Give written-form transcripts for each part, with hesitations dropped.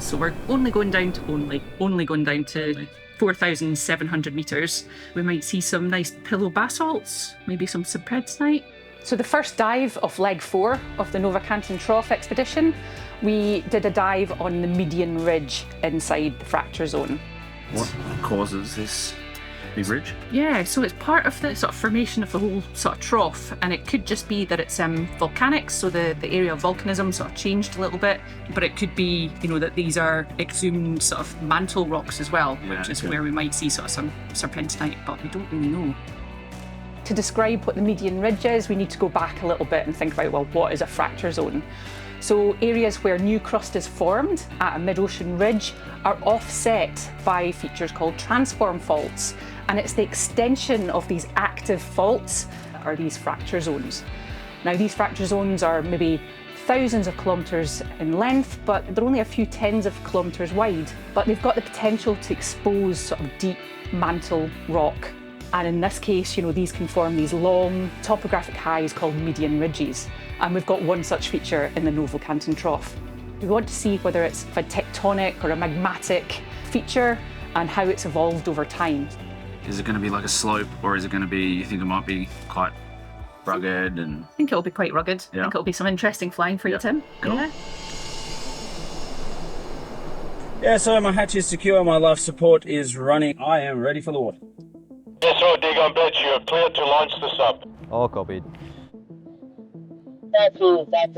So we're only going down to 4,700 metres. We might see some nice pillow basalts, maybe some subprednite. So the first dive of leg 4 of the Nova-Canton Trough expedition, we did a dive on the median ridge inside the fracture zone. What causes this big ridge? Yeah, so it's part of the sort of formation of the whole sort of trough, and it could just be that it's volcanic, so the area of volcanism sort of changed a little bit, but it could be, that these are exhumed sort of mantle rocks as well, which is where we might see sort of some serpentinite, but we don't really know. To describe what the median ridge is, we need to go back a little bit and think about, well, what is a fracture zone? So areas where new crust is formed at a mid-ocean ridge are offset by features called transform faults, and it's the extension of these active faults that are these fracture zones. Now, these fracture zones are maybe thousands of kilometres in length, but they're only a few tens of kilometres wide, but they've got the potential to expose sort of deep mantle rock. And in this case, these can form these long topographic highs called median ridges. And we've got one such feature in the Nova-Canton Trough. We want to see whether it's a tectonic or a magmatic feature and how it's evolved over time. Is it going to be like a slope, or is it going to be, you think it might be quite rugged? And I think it'll be quite rugged. Yeah. I think it'll be some interesting flying for you, Tim. Cool. Yeah. Yeah, so my hatch is secure, my life support is running. I am ready for the water. Yes, sir, dig on bed. You are clear to launch the sub. All copied. After that,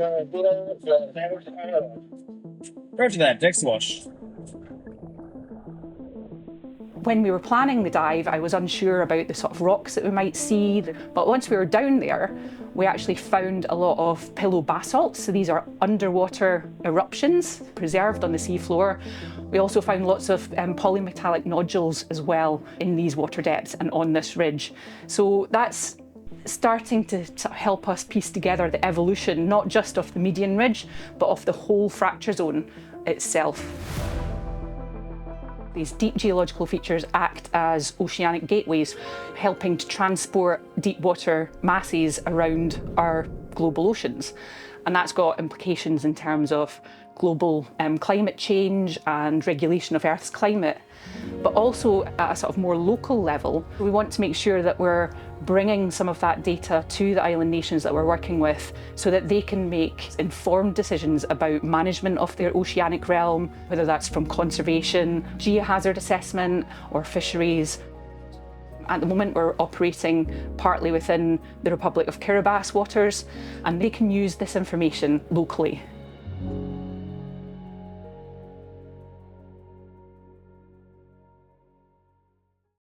Dex wash. When we were planning the dive, I was unsure about the sort of rocks that we might see, but once we were down there, we actually found a lot of pillow basalts. So these are underwater eruptions preserved on the seafloor. We also found lots of polymetallic nodules as well in these water depths and on this ridge. So that's starting to sort of help us piece together the evolution, not just of the median ridge, but of the whole fracture zone itself. These deep geological features act as oceanic gateways, helping to transport deep water masses around our global oceans. And that's got implications in terms of global climate change and regulation of Earth's climate. But also at a sort of more local level, we want to make sure that we're bringing some of that data to the island nations that we're working with so that they can make informed decisions about management of their oceanic realm, whether that's from conservation, geohazard assessment, or fisheries. At the moment, we're operating partly within the Republic of Kiribati waters, and they can use this information locally